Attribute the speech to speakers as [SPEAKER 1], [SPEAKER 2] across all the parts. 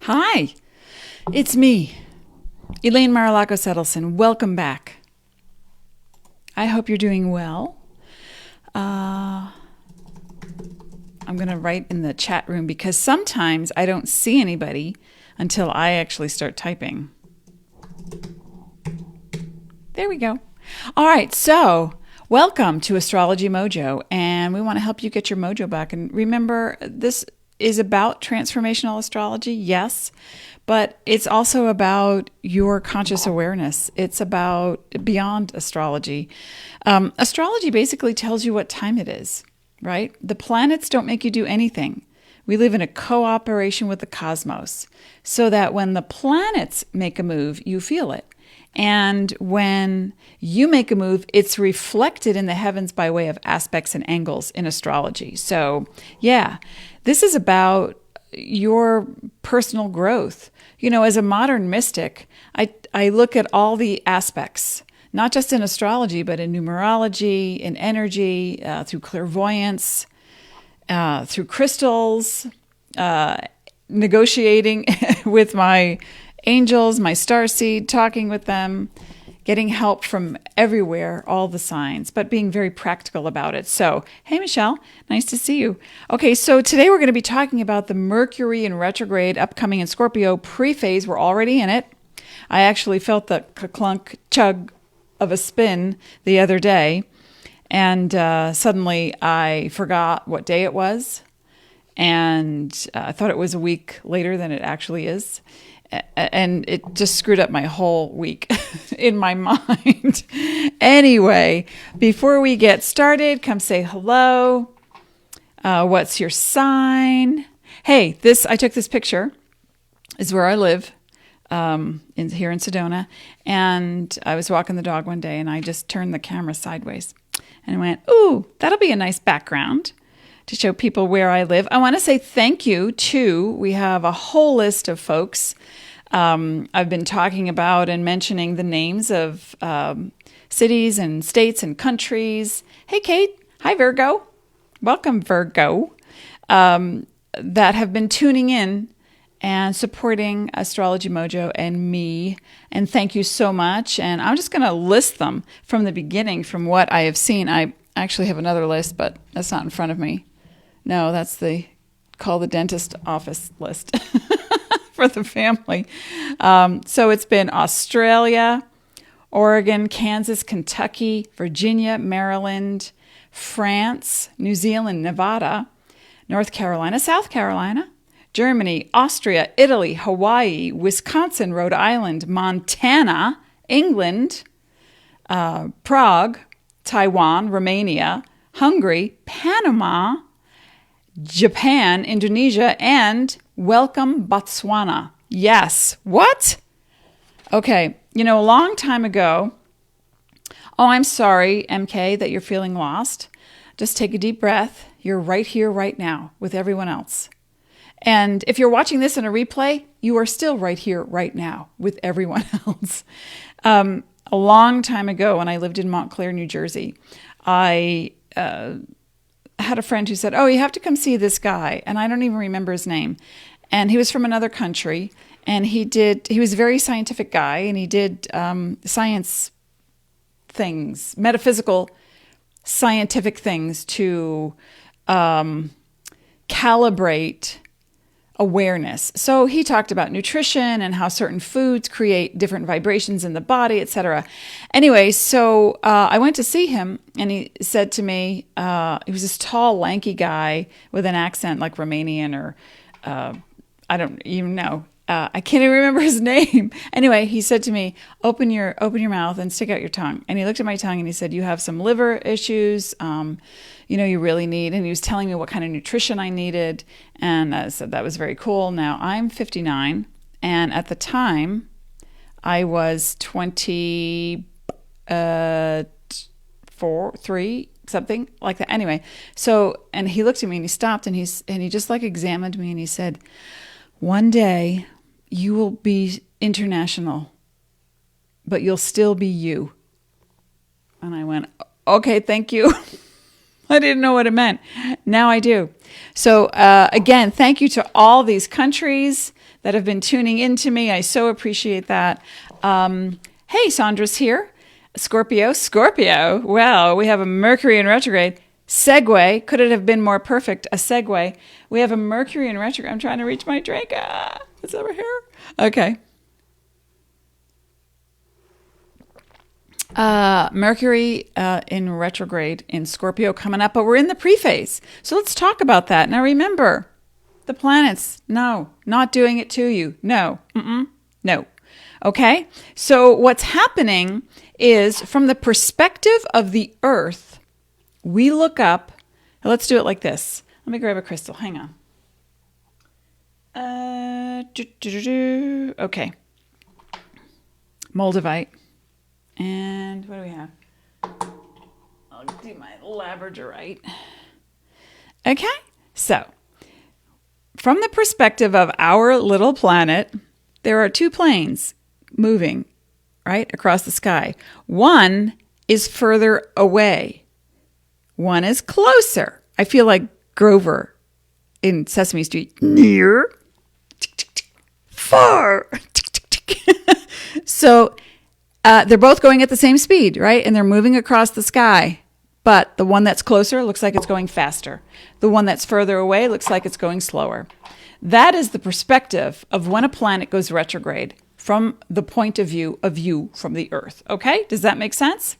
[SPEAKER 1] Hi, it's me, Elaine Marolakos Edelson. Welcome back. I hope you're doing well. I'm going to write in the chat room because sometimes I don't see anybody until I actually start typing. There we go. All right, so welcome to Astrology Mojo, and we want to help you get your mojo back. And remember, this is about transformational astrology, yes, but it's also about your conscious awareness. It's about beyond astrology. Astrology basically tells you what time it is, right? The planets don't make you do anything. We live in a cooperation with the cosmos so that when the planets make a move, you feel it. And when you make a move, it's reflected in the heavens by way of aspects and angles in astrology. So, yeah, this is about your personal growth. You know, as a modern mystic, I look at all the aspects, not just in astrology, but in numerology, in energy, through clairvoyance, through crystals, negotiating with my angels, my starseed, talking with them, getting help from everywhere, all the signs, but being very practical about it. So, hey, Michelle, nice to see you. Okay, so today we're going to be talking about the Mercury in retrograde upcoming in Scorpio pre-phase. We're already in it. I actually felt the clunk chug of a spin the other day, and suddenly I forgot what day it was, and I thought it was a week later than it actually is. And it just screwed up my whole week in my mind. Anyway, before we get started, come say hello. What's your sign? Hey, I took this picture. This is where I live, here in Sedona. And I was walking the dog one day, and I just turned the camera sideways. And I went, ooh, that'll be a nice background to show people where I live. I want to say thank you to, we have a whole list of folks. I've been talking about and mentioning the names of cities and states and countries. Hey, Kate. Hi, Virgo. Welcome, Virgo. That have been tuning in and supporting Astrology Mojo and me. And thank you so much. And I'm just going to list them from the beginning, from what I have seen. I actually have another list, but that's not in front of me. No, that's the call the dentist office list for the family. So it's been Australia, Oregon, Kansas, Kentucky, Virginia, Maryland, France, New Zealand, Nevada, North Carolina, South Carolina, Germany, Austria, Italy, Hawaii, Wisconsin, Rhode Island, Montana, England, Prague, Taiwan, Romania, Hungary, Panama, Japan, Indonesia, and welcome Botswana. Yes. What? Okay. You know, a long time ago, oh, I'm sorry, MK, that you're feeling lost. Just take a deep breath. You're right here, right now with everyone else. And if you're watching this in a replay, you are still right here, right now with everyone else. A long time ago, when I lived in Montclair, New Jersey, I had a friend who said, oh, you have to come see this guy. And I don't even remember his name. And he was from another country. And he was a very scientific guy. And he did science things, metaphysical, scientific things to calibrate awareness. So he talked about nutrition and how certain foods create different vibrations in the body, etc. Anyway, so I went to see him, and he said to me, he was this tall, lanky guy with an accent like Romanian or I don't even know. I can't even remember his name. Anyway, he said to me, open your mouth and stick out your tongue. And he looked at my tongue and he said, you have some liver issues. You really need, and he was telling me what kind of nutrition I needed. And I said, that was very cool. Now I'm 59. And at the time I was 24, 3, something like that. Anyway, so, and he looked at me and he stopped and he just like examined me and he said, one day you will be international, but you'll still be you. And I went, okay, thank you. I didn't know what it meant. Now I do. So again, thank you to all these countries that have been tuning into me. I so appreciate that. Hey, Sandra's here. Scorpio. Well, we have a Mercury in retrograde. Segue. Could it have been more perfect? A segue. We have a Mercury in retrograde. I'm trying to reach my drink. It's over here. Okay. Mercury in retrograde in Scorpio coming up, but we're in the pre-phase. So let's talk about that. Now remember, the planets, no, not doing it to you. No. No. Okay? So what's happening is from the perspective of the Earth, we look up. Let's do it like this. Let me grab a crystal. Hang on. Okay. Moldavite. And what do we have? I'll do my labradorite. Okay. So from the perspective of our little planet, there are two planes moving right across the sky. One is further away. One is closer. I feel like Grover in Sesame Street. Near, far. So they're both going at the same speed, right? And they're moving across the sky. But the one that's closer looks like it's going faster. The one that's further away looks like it's going slower. That is the perspective of when a planet goes retrograde from the point of view of you from the Earth. Okay? Does that make sense?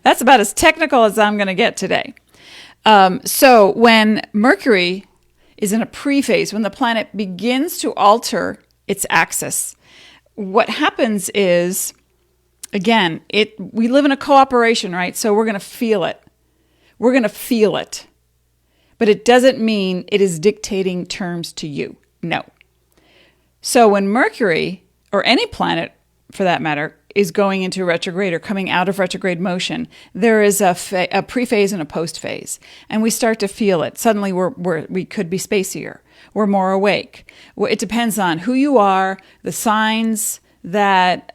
[SPEAKER 1] That's about as technical as I'm going to get today. So when Mercury is in a pre-phase, when the planet begins to alter its axis, what happens is, again, we live in a cooperation, right? So we're going to feel it. We're going to feel it. But it doesn't mean it is dictating terms to you. No. So when Mercury, or any planet for that matter, is going into retrograde or coming out of retrograde motion, there is a pre-phase and a post-phase. And we start to feel it. Suddenly we could be spacier. We're more awake. It depends on who you are, the signs that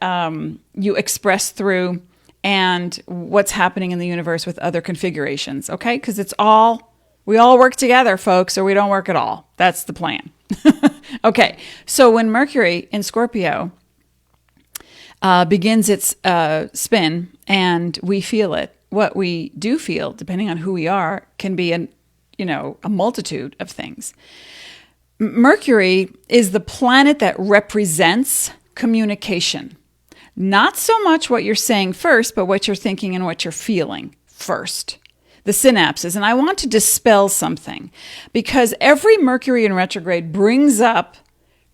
[SPEAKER 1] you express through, and what's happening in the universe with other configurations, okay? Because we all work together, folks, or we don't work at all. That's the plan. Okay, so when Mercury in Scorpio begins its spin and we feel it, what we do feel, depending on who we are, can be a multitude of things. Mercury is the planet that represents communication. Not so much what you're saying first, but what you're thinking and what you're feeling first. The synapses. And I want to dispel something because every Mercury in retrograde brings up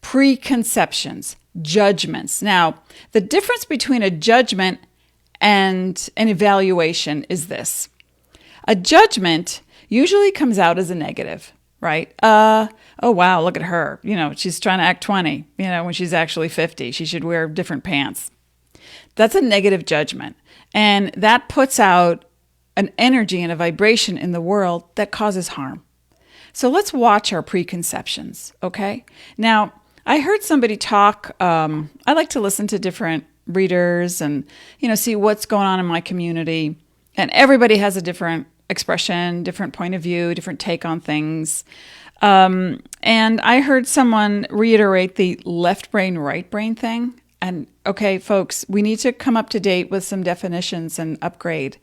[SPEAKER 1] preconceptions, judgments. Now, the difference between a judgment and an evaluation is this. A judgment usually comes out as a negative, right? Oh, wow, look at her. She's trying to act 20, when she's actually 50. She should wear different pants. That's a negative judgment. And that puts out an energy and a vibration in the world that causes harm. So let's watch our preconceptions, okay? Now, I heard somebody talk. I like to listen to different readers and, see what's going on in my community. And everybody has a different expression, different point of view, different take on things. And I heard someone reiterate the left brain, right brain thing. And okay, folks, we need to come up to date with some definitions and upgrade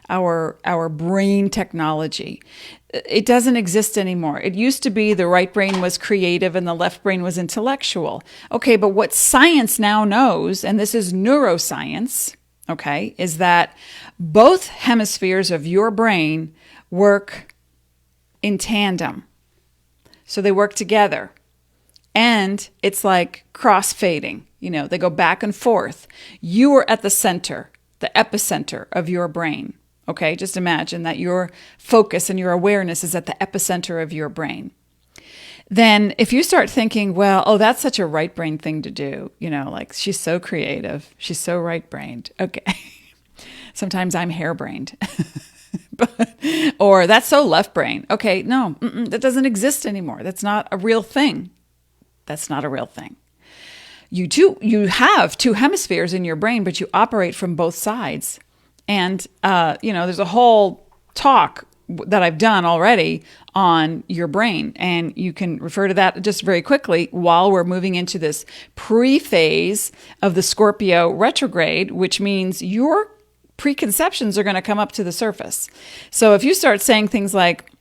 [SPEAKER 1] our brain technology. It doesn't exist anymore. It used to be the right brain was creative and the left brain was intellectual. Okay, but what science now knows, and this is neuroscience, okay, is that both hemispheres of your brain work in tandem. So they work together. And it's like crossfading. They go back and forth. You are at the center, the epicenter of your brain. Okay, just imagine that your focus and your awareness is at the epicenter of your brain. Then if you start thinking, that's such a right brain thing to do, like she's so creative, she's so right brained. Okay. Sometimes I'm harebrained. Or that's so left brain. Okay, no, that doesn't exist anymore. That's not a real thing. That's not a real thing. You have two hemispheres in your brain, but you operate from both sides. And, there's a whole talk that I've done already on your brain. And you can refer to that just very quickly while we're moving into this pre-phase of the Scorpio retrograde, which means your preconceptions are going to come up to the surface. So if you start saying things like,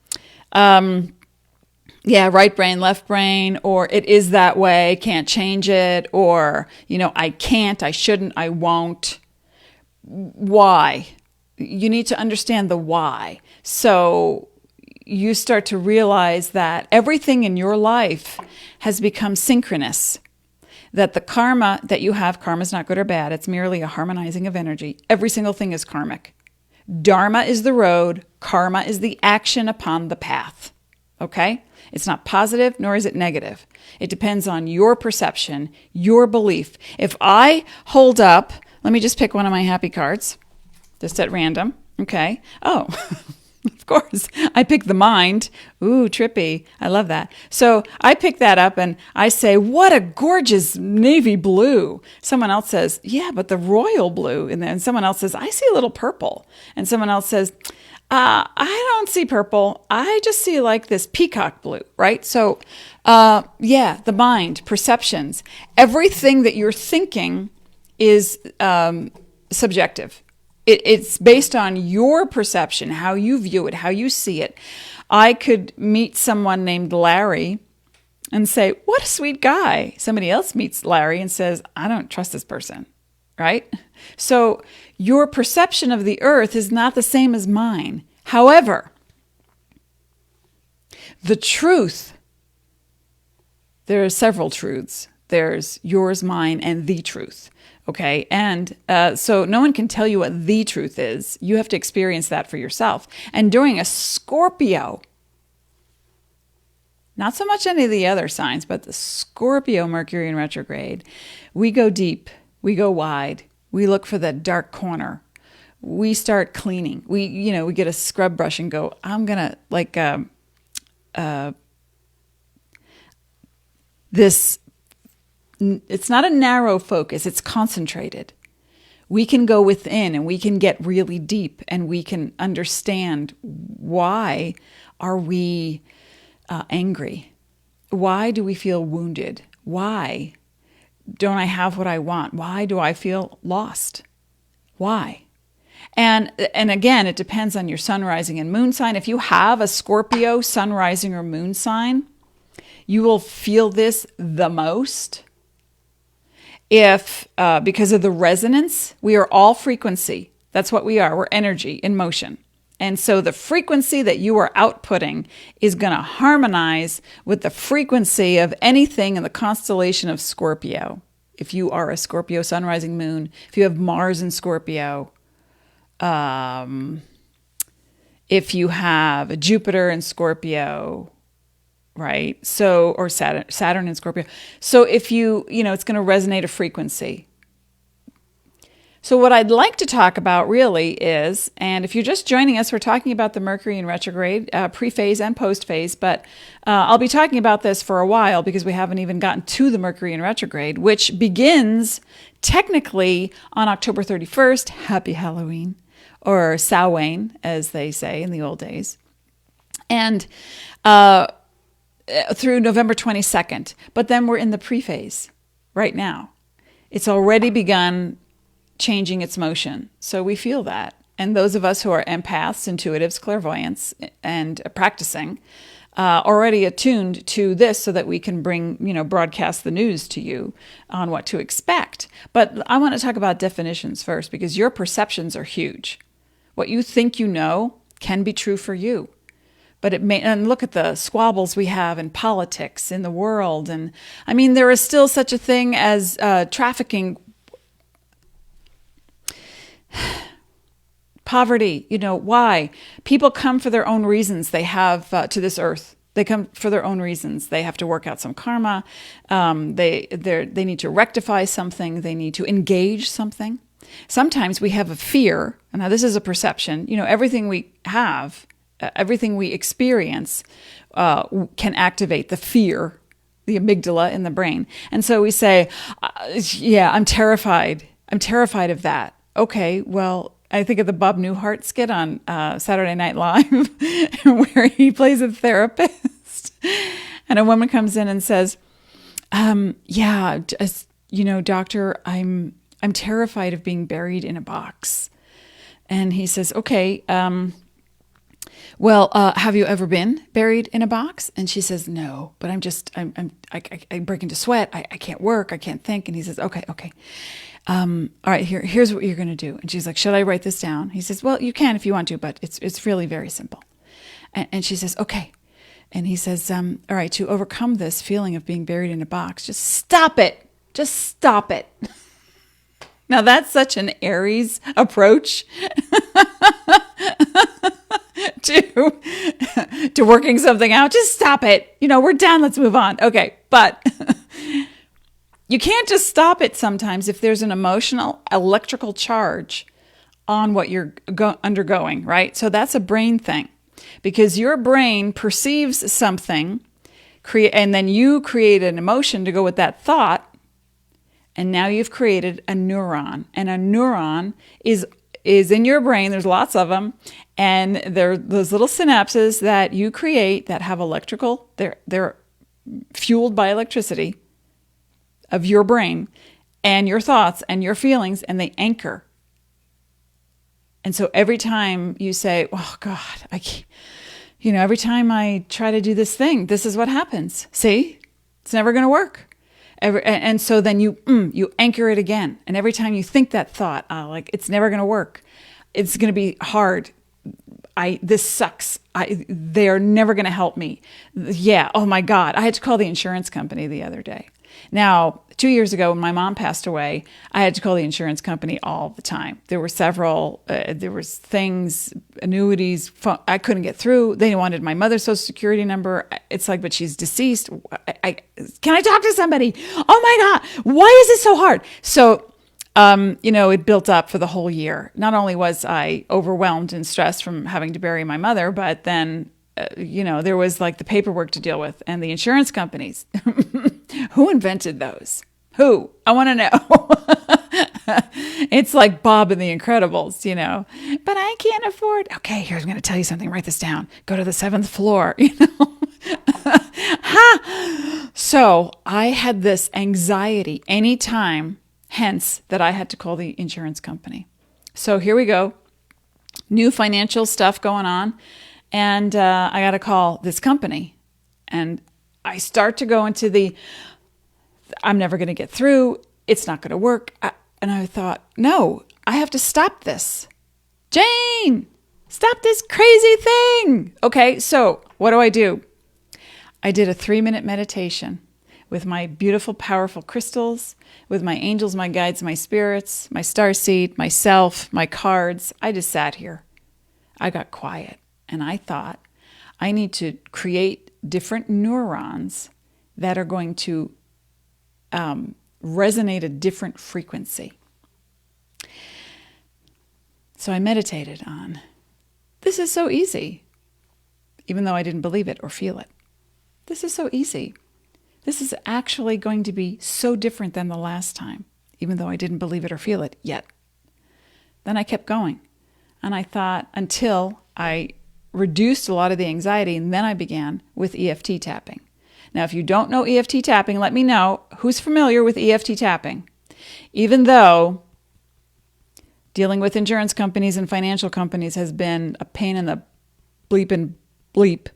[SPEAKER 1] yeah, right brain, left brain, or it is that way, can't change it, or, I can't, I shouldn't, I won't. Why? You need to understand the why. So you start to realize that everything in your life has become synchronous. That the karma that you have, karma is not good or bad, it's merely a harmonizing of energy. Every single thing is karmic. Dharma is the road, karma is the action upon the path. Okay? It's not positive, nor is it negative. It depends on your perception, your belief. If I hold up, let me just pick one of my happy cards, just at random. Okay. Oh, of course. I pick the mind. Ooh, trippy. I love that. So I pick that up and I say, what a gorgeous navy blue. Someone else says, yeah, but the royal blue. And then someone else says, I see a little purple. And someone else says, I don't see purple. I just see like this peacock blue, right? So, yeah, the mind, perceptions, everything that you're thinking is subjective. It's based on your perception, how you view it, how you see it. I could meet someone named Larry and say, what a sweet guy. Somebody else meets Larry and says, I don't trust this person, right? So your perception of the earth is not the same as mine. However, the truth, there are several truths. There's yours, mine, and the truth. Okay. And so no one can tell you what the truth is. You have to experience that for yourself. And during a Scorpio, not so much any of the other signs, but the Scorpio Mercury in retrograde, we go deep, we go wide, we look for that dark corner. We start cleaning. We get a scrub brush and go, I'm going to this, it's not a narrow focus, it's concentrated. We can go within and we can get really deep and we can understand why are we angry? Why do we feel wounded? Why don't I have what I want? Why do I feel lost? Why? And again, it depends on your sun, rising, and moon sign. If you have a Scorpio sun, rising, or moon sign, you will feel this the most. If, because of the resonance, we are all frequency. That's what we are. We're energy in motion. And so the frequency that you are outputting is going to harmonize with the frequency of anything in the constellation of Scorpio. If you are a Scorpio sun, rising, moon, if you have Mars in Scorpio, if you have a Jupiter in Scorpio, right? So, or Saturn in Scorpio. So if it's going to resonate a frequency. So what I'd like to talk about really is, and if you're just joining us, we're talking about the Mercury in retrograde, pre-phase and post-phase, but I'll be talking about this for a while because we haven't even gotten to the Mercury in retrograde, which begins technically on October 31st, happy Halloween, or Samhain, as they say in the old days, and through November 22nd. But then we're in the pre-phase right now. It's already begun changing its motion. So we feel that. And those of us who are empaths, intuitives, clairvoyants, and practicing, already attuned to this so that we can broadcast the news to you on what to expect. But I want to talk about definitions first because your perceptions are huge. What you think you know can be true for you. But it may, and look at the squabbles we have in politics, in the world. And I mean, there is still such a thing as trafficking, poverty. Why? People come for their own reasons. They have to this earth. They come for their own reasons. They have to work out some karma. They need to rectify something. They need to engage something. Sometimes we have a fear. And now this is a perception. Everything we have, everything we experience can activate the fear, the amygdala in the brain. And so we say, yeah, I'm terrified. I'm terrified of that. Okay, well, I think of the Bob Newhart skit on Saturday Night Live where he plays a therapist and a woman comes in and says, doctor, I'm terrified of being buried in a box. And he says, okay, have you ever been buried in a box? And she says, no, but I break into sweat. I can't work. I can't think. And he says, okay. All right, here's what you're going to do. And she's like, should I write this down? He says, well, you can if you want to, but it's really very simple. And she says, okay. And he says, all right, to overcome this feeling of being buried in a box, just stop it. Just stop it. Now that's such an Aries approach to working something out. Just stop it. We're done. Let's move on. Okay. But you can't just stop it sometimes if there's an emotional electrical charge on what you're undergoing, right? So that's a brain thing because your brain perceives something, and then you create an emotion to go with that thought. And now you've created a neuron, and a neuron is in your brain. There's lots of them, and they're those little synapses that you create that have electrical. They're fueled by electricity of your brain and your thoughts and your feelings, and they anchor. And so every time you say, "Oh God, I can't," every time I try to do this thing, this is what happens. See, it's never going to work. And so then you anchor it again. And every time you think that thought, it's never going to work. It's going to be hard. This sucks. They are never going to help me. Yeah. Oh my God. I had to call the insurance company the other day. Now, 2 years ago when my mom passed away, I had to call the insurance company all the time. There were several, there was things, annuities, I couldn't get through. They wanted my mother's social security number. It's like, but she's deceased. Can I talk to somebody? Oh my God, why is this so hard? So, it built up for the whole year. Not only was I overwhelmed and stressed from having to bury my mother, but then there was like the paperwork to deal with and the insurance companies. Who invented those? Who? I want to know. It's like Bob and the Incredibles, but I can't afford. Okay, here's, I'm going to tell you something. Write this down. Go to the 7th floor, Ha! So I had this anxiety anytime, hence that I had to call the insurance company. So here we go. New financial stuff going on. And I got to call this company. And I start to go into I'm never going to get through. It's not going to work. And I thought, no, I have to stop this. Jane, stop this crazy thing. Okay, so what do? I did a 3-minute meditation with my beautiful, powerful crystals, with my angels, my guides, my spirits, my starseed, myself, my cards. I just sat here. I got quiet. And I thought, I need to create different neurons that are going to resonate a different frequency. So I meditated on, this is so easy, even though I didn't believe it or feel it. This is so easy. This is actually going to be so different than the last time, even though I didn't believe it or feel it yet. Then I kept going. And I thought until I reduced a lot of the anxiety, and then I began with EFT tapping. Now, if you don't know EFT tapping, let me know who's familiar with EFT tapping. Even though dealing with insurance companies and financial companies has been a pain in the bleep,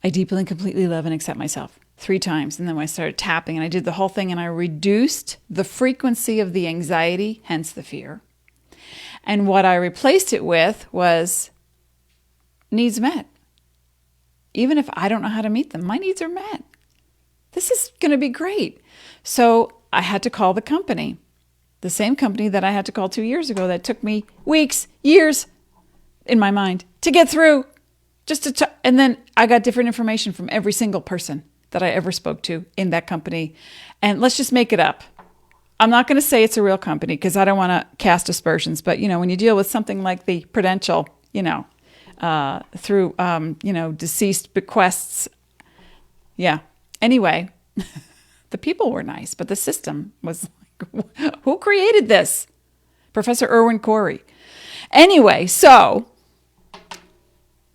[SPEAKER 1] I deeply and completely love and accept myself 3 times. And then when I started tapping and I did the whole thing and I reduced the frequency of the anxiety, hence the fear. And what I replaced it with was needs met. Even if I don't know how to meet them, my needs are met. This is going to be great. So I had to call the company, the same company that I had to call 2 years ago that took me weeks, years in my mind to get through. And then I got different information from every single person that I ever spoke to in that company. And let's just make it up. I'm not going to say it's a real company because I don't want to cast aspersions. But, when you deal with something like the Prudential, through, deceased bequests. Yeah. Anyway, the people were nice, but the system was like, who created this? Professor Irwin Corey. Anyway, so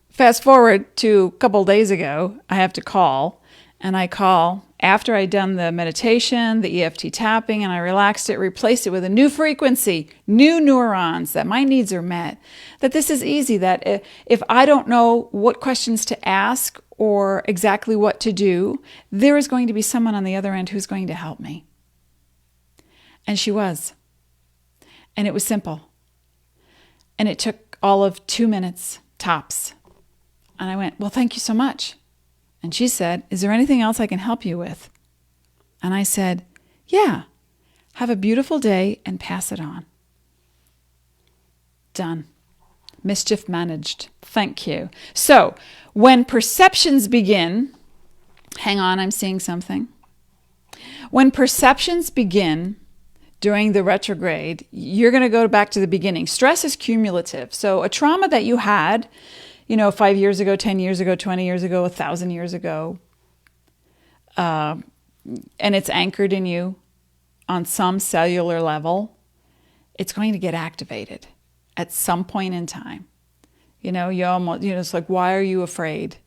[SPEAKER 1] fast forward to a couple of days ago, I have to call, and I call after I'd done the meditation, the EFT tapping, and I relaxed it, replaced it with a new frequency, new neurons, that my needs are met, that this is easy, that if I don't know what questions to ask or exactly what to do, there is going to be someone on the other end who's going to help me. And she was. And it was simple. And it took all of 2 minutes, tops. And I went, well, thank you so much. And she said, is there anything else I can help you with? And I said, yeah, have a beautiful day and pass it on. Done. Mischief managed. Thank you. So when perceptions begin, hang on, I'm seeing something. When perceptions begin during the retrograde, you're going to go back to the beginning. Stress is cumulative. So a trauma that you had, 5 years ago, 10 years ago, 20 years ago, 1,000 years ago, and it's anchored in you on some cellular level, it's going to get activated at some point in time. It's like, why are you afraid?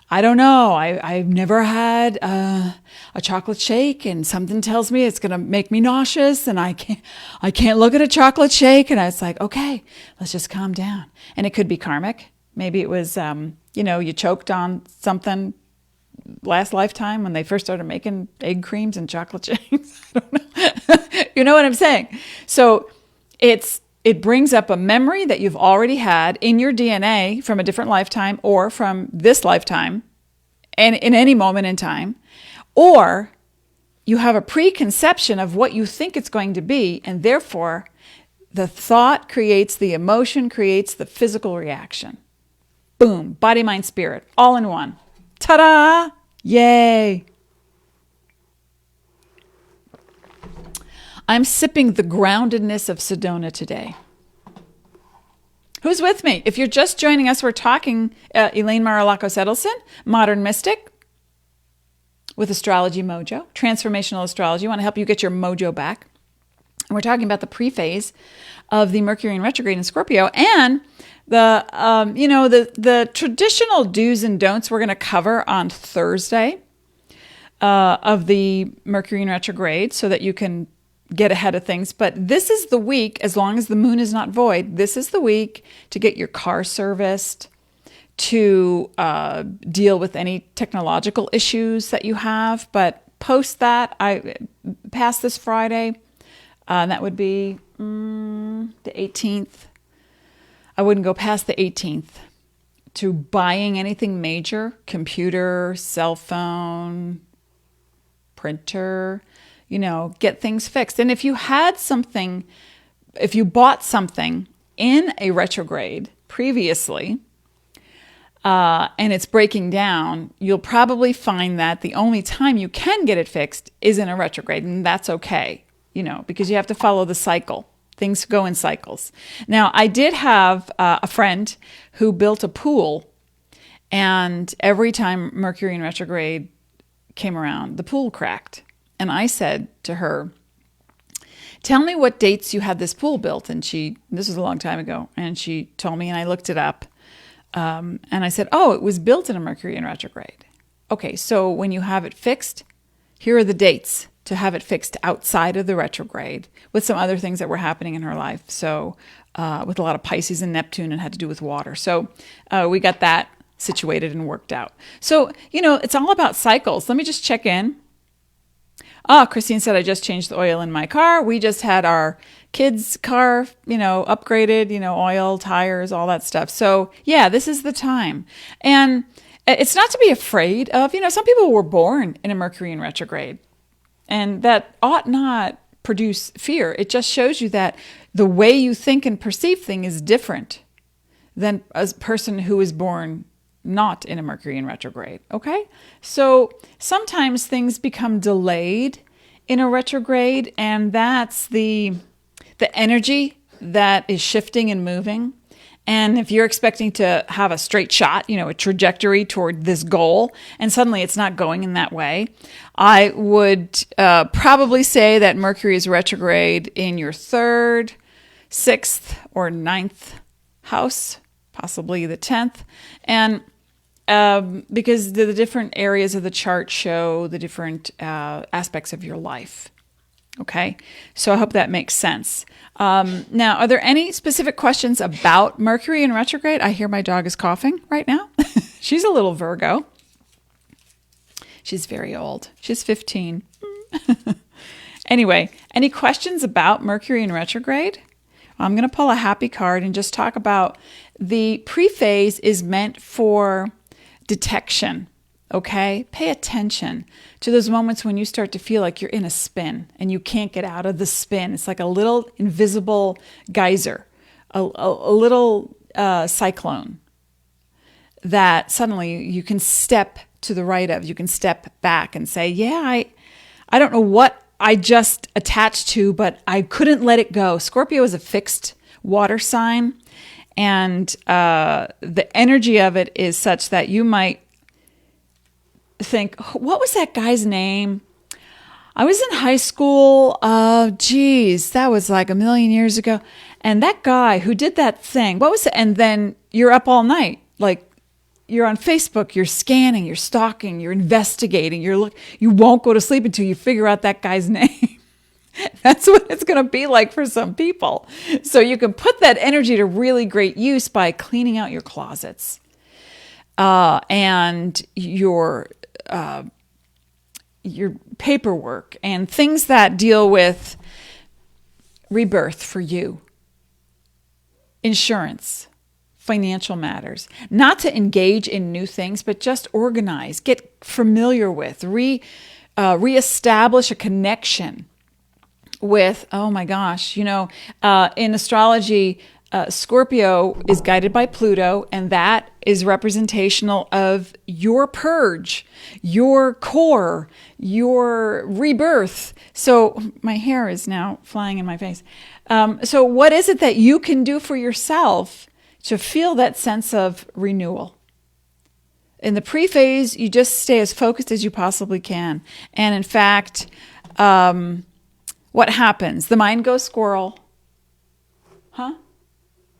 [SPEAKER 1] I don't know. I've never had a chocolate shake, and something tells me it's going to make me nauseous, and I can't look at a chocolate shake. And I was like, okay, let's just calm down. And it could be karmic. Maybe it was, you choked on something last lifetime when they first started making egg creams and chocolate shakes. I don't know. You know what I'm saying? So it brings up a memory that you've already had in your DNA from a different lifetime or from this lifetime and in any moment in time. Or you have a preconception of what you think it's going to be, and therefore the thought creates the emotion, creates the physical reaction. Boom, body, mind, spirit, all in one. Ta-da! Yay! I'm sipping the groundedness of Sedona today. Who's with me? If you're just joining us, we're talking Elaine Marolakos Edelson, modern mystic with Astrology Mojo, transformational astrology. I want to help you get your mojo back. And we're talking about the pre-phase of the Mercury in retrograde in Scorpio, and the traditional do's and don'ts we're going to cover on Thursday of the Mercury in retrograde, so that you can get ahead of things. But this is the week, as long as the moon is not void, this is the week to get your car serviced, to deal with any technological issues that you have. But post that, past this Friday, that would be the 18th. I wouldn't go past the 18th to buying anything major, computer, cell phone, printer, get things fixed. And if you bought something in a retrograde previously, and it's breaking down, you'll probably find that the only time you can get it fixed is in a retrograde, and that's okay, because you have to follow the cycle. Things go in cycles. Now, I did have a friend who built a pool, and every time Mercury in retrograde came around, the pool cracked. And I said to her, tell me what dates you had this pool built. And this was a long time ago, and she told me, and I looked it up. And I said, oh, it was built in a Mercury in retrograde. Okay, so when you have it fixed, here are the dates to have it fixed outside of the retrograde, with some other things that were happening in her life. So with a lot of Pisces and Neptune, and had to do with water. So we got that situated and worked out. So, it's all about cycles. Let me just check in. Christine said, I just changed the oil in my car. We just had our kids' car, upgraded, oil, tires, all that stuff. So yeah, this is the time. And it's not to be afraid of. Some people were born in a Mercury in retrograde, and that ought not produce fear. It just shows you that the way you think and perceive things is different than a person who is born not in a Mercury in retrograde. Okay? So sometimes things become delayed in a retrograde, and that's the energy that is shifting and moving. And if you're expecting to have a straight shot, a trajectory toward this goal, and suddenly it's not going in that way, I would probably say that Mercury is retrograde in your 3rd, 6th, or 9th house, possibly the 10th. And because the different areas of the chart show the different aspects of your life. Okay, so I hope that makes sense. Now, are there any specific questions about Mercury in retrograde? I hear my dog is coughing right now. She's a little Virgo. She's very old. She's 15. Anyway, any questions about Mercury in retrograde? I'm going to pull a happy card and just talk about the pre-phase is meant for detection. Okay, pay attention to those moments when you start to feel like you're in a spin and you can't get out of the spin. It's like a little invisible geyser, a little cyclone that suddenly you can step to the right of. You can step back and say, yeah, I don't know what I just attached to, but I couldn't let it go. Scorpio is a fixed water sign, and the energy of it is such that you might think, what was that guy's name? I was in high school. Geez, that was like a million years ago. And that guy who did that thing, what was it? And then you're up all night. Like you're on Facebook, you're scanning, you're stalking, you're investigating, you won't go to sleep until you figure out that guy's name. That's what it's going to be like for some people. So you can put that energy to really great use by cleaning out your closets and your paperwork and things that deal with rebirth for you, insurance, financial matters, not to engage in new things, but just organize, get familiar with, reestablish a connection with, oh my gosh, in astrology, Scorpio is guided by Pluto, and that is representational of your purge, your core, your rebirth. So my hair is now flying in my face. So what is it that you can do for yourself to feel that sense of renewal? In the pre-phase, you just stay as focused as you possibly can. And in fact, what happens? The mind goes squirrel. Huh?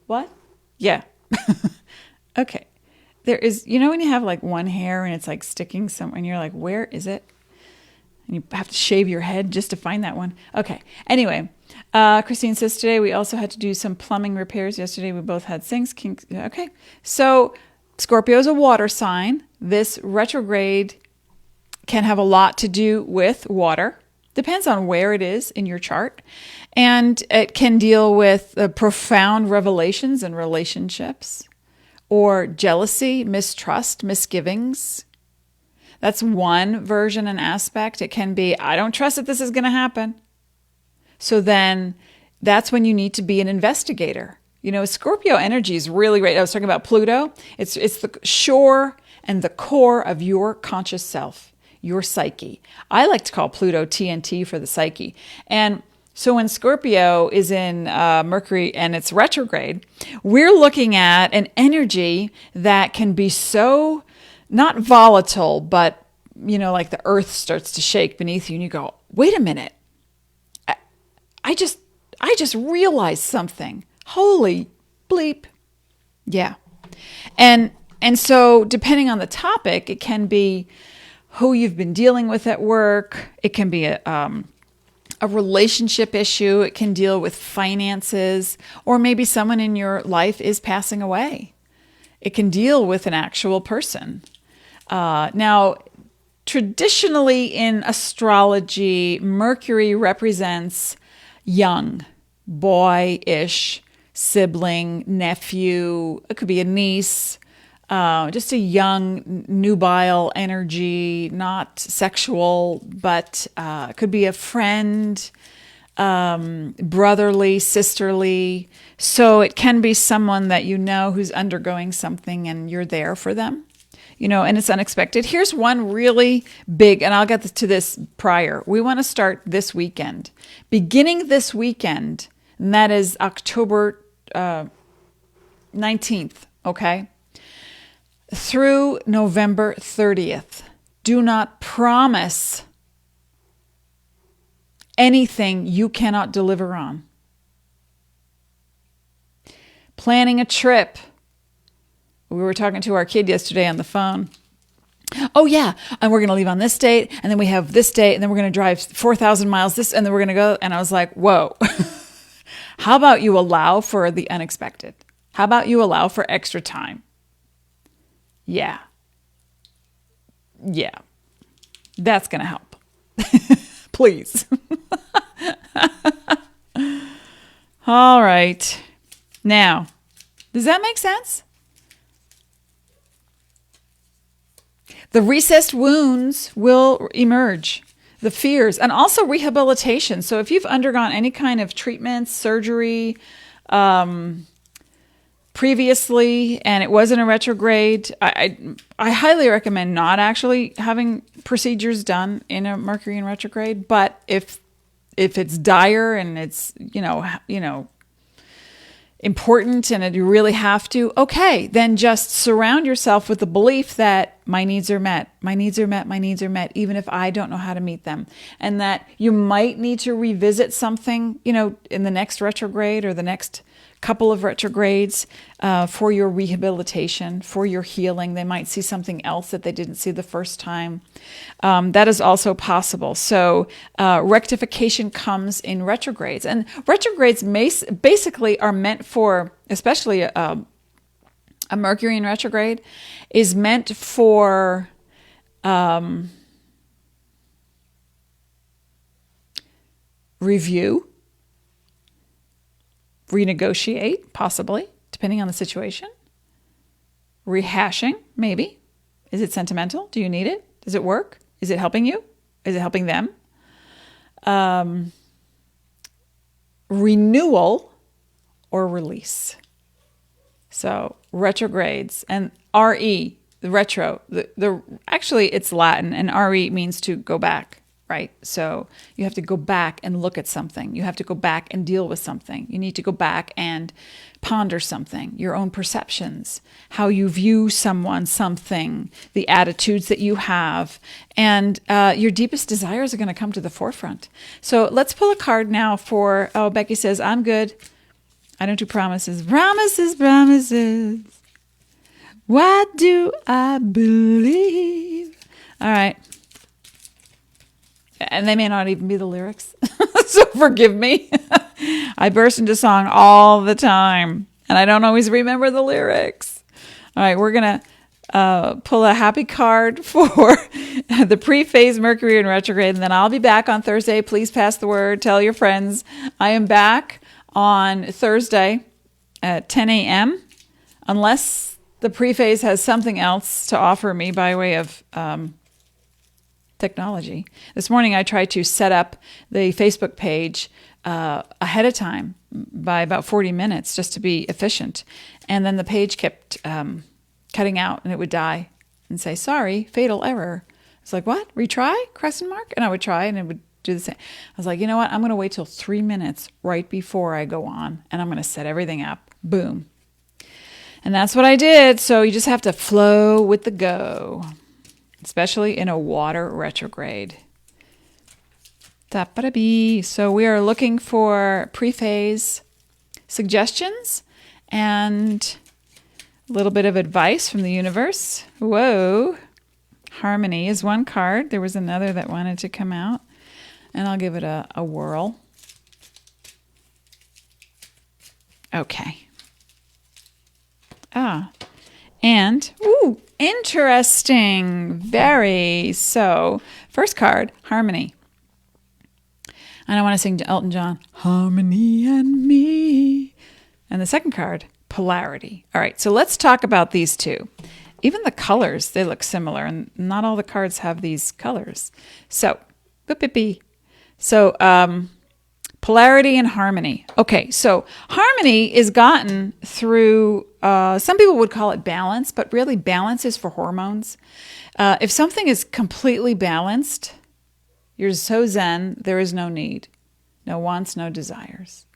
[SPEAKER 1] What? Yeah. Okay. There is, when you have like one hair and it's like sticking somewhere and you're like, where is it? And you have to shave your head just to find that one. Okay. Anyway, Christine says today we also had to do some plumbing repairs. Yesterday we both had sinks, kinks. Okay. So Scorpio is a water sign. This retrograde can have a lot to do with water. Depends on where it is in your chart. And it can deal with profound revelations in relationships or jealousy, mistrust, misgivings. That's one version and aspect. It can be, I don't trust that this is going to happen. So then that's when you need to be an investigator. Scorpio energy is really great. I was talking about Pluto. It's the shore and the core of your conscious self, your psyche. I like to call Pluto TNT for the psyche. And so when Scorpio is in Mercury and it's retrograde, we're looking at an energy that can be so not volatile, but, like the earth starts to shake beneath you and you go, wait a minute. I just realized something. Holy bleep. Yeah. And so depending on the topic, it can be who you've been dealing with at work. It can be a relationship issue. It can deal with finances, or maybe someone in your life is passing away. It can deal with an actual person. Now, traditionally in astrology, Mercury represents young, boy-ish, sibling, nephew. It could be a niece. Just a young, nubile energy, not sexual, but could be a friend, brotherly, sisterly. So it can be someone that who's undergoing something and you're there for them, and it's unexpected. Here's one really big, and I'll get to this prior. We want to start this weekend, beginning this weekend, and that is October 19th, okay? Through November 30th. Do not promise anything you cannot deliver on. planning a trip. We were talking to our kid yesterday on the phone. Oh yeah, and we're going to leave on this date, and then we have this date, and then we're going to drive 4,000 miles and then we're going to go. And I was like, whoa, how about you allow for the unexpected? How about you allow for extra time? Yeah. That's going to help. Please. All right. Now, does that make sense? The recessed wounds will emerge, the fears, and also rehabilitation. So if you've undergone any kind of treatment, surgery, previously, and it wasn't a retrograde, I highly recommend not actually having procedures done in a Mercury in retrograde. But if it's dire and it's important and you really have to, okay, then just surround yourself with the belief that my needs are met, even if I don't know how to meet them, and that you might need to revisit something, in the next retrograde or the next couple of retrogrades for your rehabilitation, for your healing. They might see something else that they didn't see the first time. That is also possible. So rectification comes in retrogrades. And retrogrades basically are meant for, especially a Mercury in retrograde, is meant for review, renegotiate, possibly, depending on the situation. Rehashing, maybe. Is it sentimental? Do you need it? Does it work? Is it helping you? Is it helping them? Renewal or release. So retrogrades and RE, the retro, actually it's Latin, and RE means to go back. Right? So you have to go back and look at something. You have to go back and deal with something. You need to go back and ponder something, your own perceptions, how you view someone, something, the attitudes that you have, and your deepest desires are going to come to the forefront. So let's pull a card now for, Becky says, I'm good. I don't do promises. Promises. What do I believe? All right. And they may not even be the lyrics. So forgive me. I burst into song all the time, and I don't always remember the lyrics. All right, we're going to pull a happy card for the pre-phase Mercury in retrograde, and then I'll be back on Thursday. Please pass the word. Tell your friends. I am back on Thursday at 10 a.m. unless the pre-phase has something else to offer me by way of technology. This morning I tried to set up the Facebook page ahead of time by about 40 minutes just to be efficient. And then the page kept cutting out, and it would die and say, sorry, fatal error. It's like, what? Retry? ? And I would try, and it would do the same. I was like, you know what? I'm going to wait till 3 minutes right before I go on, and I'm going to set everything up. Boom. And that's what I did. So you just have to flow with the go, especially in a water retrograde. So we are looking for pre-phase suggestions and a little bit of advice from the universe. Whoa. Harmony is one card. There was another that wanted to come out, and I'll give it a whirl. Okay. And, interesting. Very so. First card, harmony. And I want to sing Elton John, Harmony and Me. And the second card, polarity. All right, so let's talk about these two. Even the colors, they look similar, and not all the cards have these colors. So, polarity and harmony. Okay, so harmony is gotten through, some people would call it balance, but really balance is for hormones. If something is completely balanced, you're so zen, there is no need, no wants, no desires.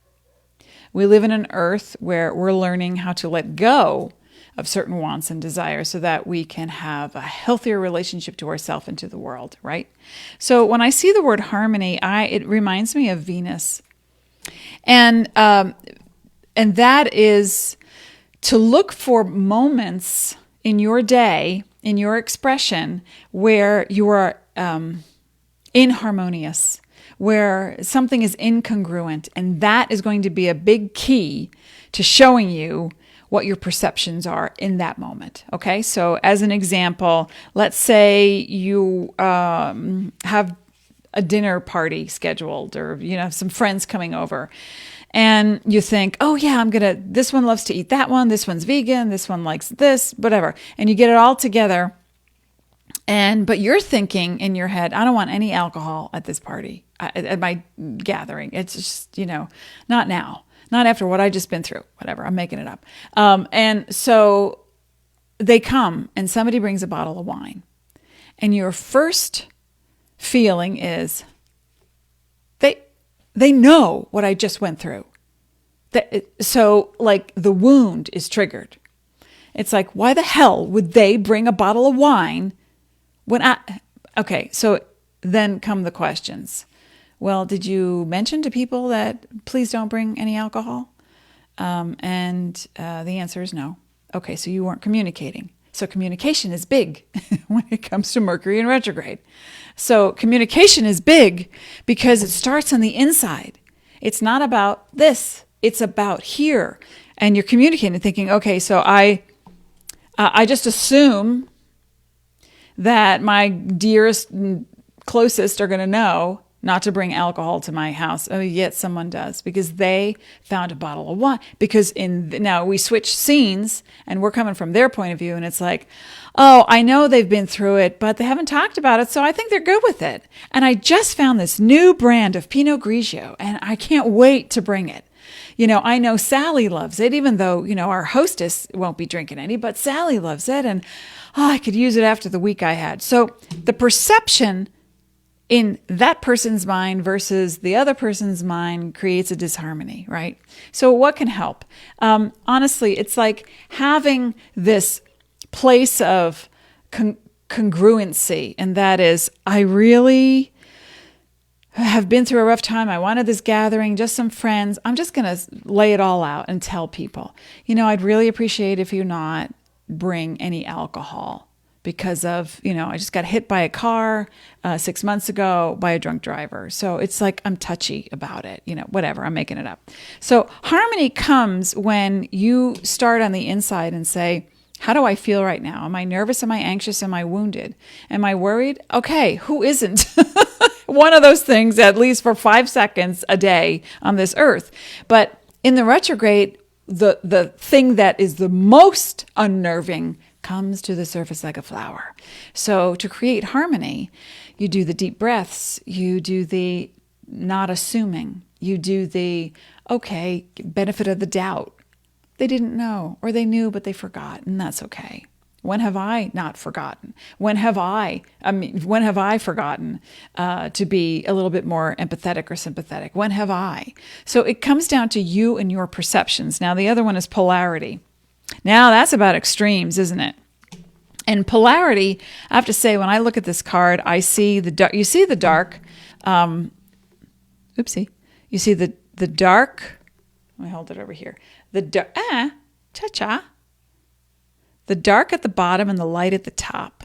[SPEAKER 1] We live in an earth where we're learning how to let go of certain wants and desires so that we can have a healthier relationship to ourselves and to the world, right? So when I see the word harmony, it reminds me of Venus. And that is to look for moments in your day, in your expression, where you are inharmonious, where something is incongruent. And that is going to be a big key to showing you what your perceptions are in that moment. Okay, so as an example, let's say you have a dinner party scheduled, or have some friends coming over, and you think, oh yeah, this one loves to eat that one, this one's vegan, this one likes this, whatever, and you get it all together, but you're thinking in your head, I don't want any alcohol at this party, at my gathering. It's just, not now. Not after what I just been through, whatever, I'm making it up. And so they come and somebody brings a bottle of wine. And your first feeling is, they know what I just went through. So like the wound is triggered. It's like, why the hell would they bring a bottle of wine okay, so then come the questions. Well, did you mention to people that please don't bring any alcohol? And the answer is no. Okay, so you weren't communicating. So communication is big when it comes to Mercury in retrograde. So communication is big because it starts on the inside. It's not about this. It's about here. And you're communicating, thinking, okay, so I just assume that my dearest and closest are going to know not to bring alcohol to my house. Oh, yet someone does, because they found a bottle of wine. Because now we switch scenes and we're coming from their point of view, and it's like, oh, I know they've been through it, but they haven't talked about it, so I think they're good with it. And I just found this new brand of Pinot Grigio, and I can't wait to bring it. I know Sally loves it, even though, our hostess won't be drinking any, but Sally loves it, and I could use it after the week I had. So the perception in that person's mind versus the other person's mind creates a disharmony, right? So what can help? Honestly, it's like having this place of congruency, and that is, I really have been through a rough time. I wanted this gathering, just some friends. I'm just going to lay it all out and tell people, I'd really appreciate if you not bring any alcohol, because of, I just got hit by a car 6 months ago by a drunk driver. So it's like, I'm touchy about it, whatever, I'm making it up. So harmony comes when you start on the inside and say, how do I feel right now? Am I nervous? Am I anxious? Am I wounded? Am I worried? Okay, who isn't? One of those things, at least for 5 seconds a day on this earth. But in the retrograde, the thing that is the most unnerving comes to the surface like a flower. So to create harmony, you do the deep breaths, you do the not assuming, you do the, okay, benefit of the doubt. They didn't know, or they knew, but they forgot, and that's okay. When have I not forgotten? When have I forgotten to be a little bit more empathetic or sympathetic? When have I? So it comes down to you and your perceptions. Now, the other one is polarity. Now, that's about extremes, isn't it? And polarity, I have to say, when I look at this card, I see the dark. You see the dark. Oopsie. You see the dark. Let me hold it over here. The dark. Cha-cha. The dark at the bottom and the light at the top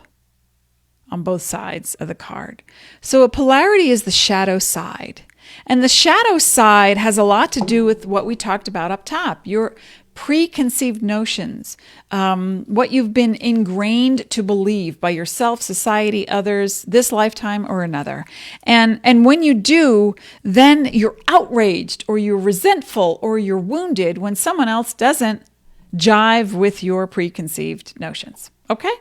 [SPEAKER 1] on both sides of the card. So a polarity is the shadow side. And the shadow side has a lot to do with what we talked about up top. Your preconceived notions, what you've been ingrained to believe by yourself, society, others, this lifetime or another. And when you do, then you're outraged or you're resentful or you're wounded when someone else doesn't jive with your preconceived notions. Okay?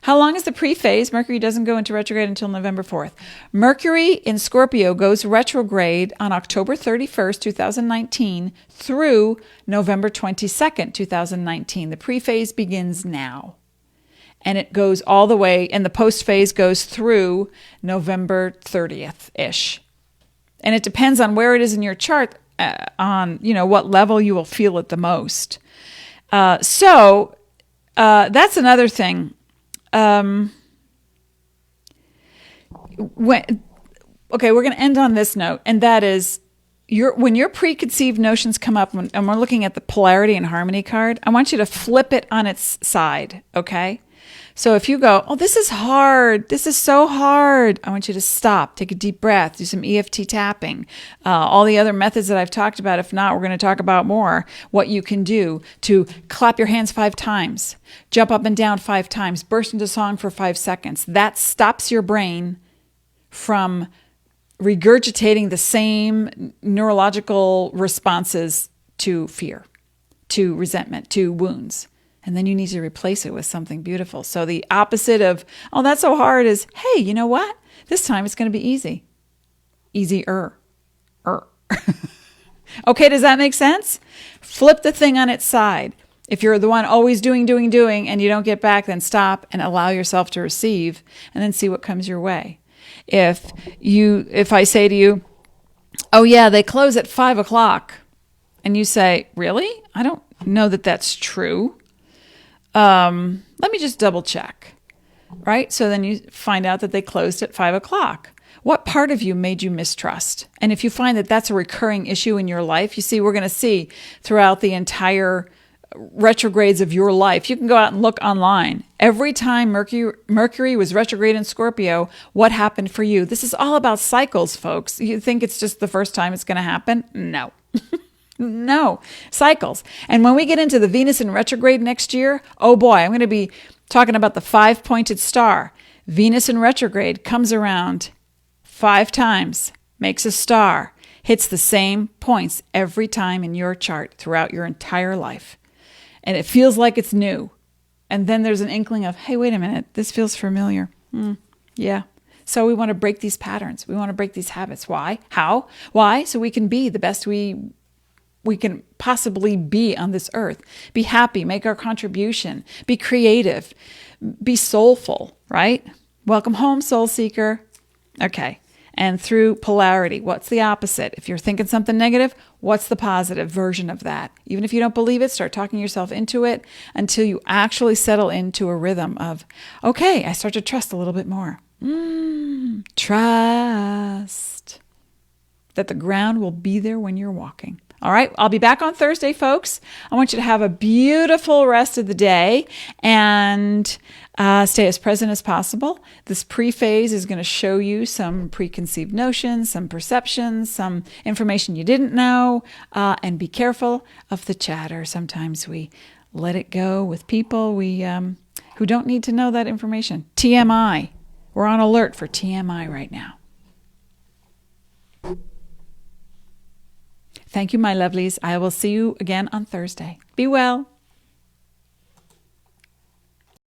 [SPEAKER 1] How long is the pre-phase? Mercury doesn't go into retrograde until November 4th. Mercury in Scorpio goes retrograde on October 31st, 2019 through November 22nd, 2019. The pre-phase begins now. And it goes all the way, and the post-phase goes through November 30th-ish. And it depends on where it is in your chart, on what level you will feel it the most. So that's another thing. We're going to end on this note, and that is, when your preconceived notions come up, and we're looking at the polarity and harmony card, I want you to flip it on its side, okay? So if you go, oh, this is hard, this is so hard, I want you to stop, take a deep breath, do some EFT tapping, all the other methods that I've talked about. If not, we're going to talk about more, what you can do to clap your hands 5 times, jump up and down 5 times, burst into song for 5 seconds. That stops your brain from regurgitating the same neurological responses to fear, to resentment, to wounds. And then you need to replace it with something beautiful. So the opposite of, oh, that's so hard is, hey, you know what? This time it's going to be easy. Easier. Okay, does that make sense? Flip the thing on its side. If you're the one always doing, and you don't get back, then stop and allow yourself to receive and then see what comes your way. If I say to you, oh yeah, they close at 5 o'clock, and you say, really? I don't know that that's true. Let me just double check, right? So then you find out that they closed at 5 o'clock. What part of you made you mistrust? And if you find that that's a recurring issue in your life, you see, we're going to see throughout the entire retrogrades of your life. You can go out and look online. Every time Mercury was retrograde in Scorpio, what happened for you? This is all about cycles, folks. You think it's just the first time it's going to happen? No. No, cycles. And when we get into the Venus in retrograde next year, oh boy, I'm going to be talking about the 5-pointed star. Venus in retrograde comes around 5 times, makes a star, hits the same points every time in your chart throughout your entire life. And it feels like it's new. And then there's an inkling of, hey, wait a minute, this feels familiar. Yeah. So we want to break these patterns. We want to break these habits. Why? How? Why? So we can be the best we can possibly be on this earth. Be happy, make our contribution, be creative, be soulful, right? Welcome home, soul seeker. Okay. And through polarity, what's the opposite? If you're thinking something negative, what's the positive version of that? Even if you don't believe it, start talking yourself into it until you actually settle into a rhythm of, okay, I start to trust a little bit more. Trust that the ground will be there when you're walking. All right, I'll be back on Thursday, folks. I want you to have a beautiful rest of the day and stay as present as possible. This pre-phase is going to show you some preconceived notions, some perceptions, some information you didn't know, and be careful of the chatter. Sometimes we let it go with people who don't need to know that information. TMI. We're on alert for TMI right now. Thank you, my lovelies. I will see you again on Thursday. Be well.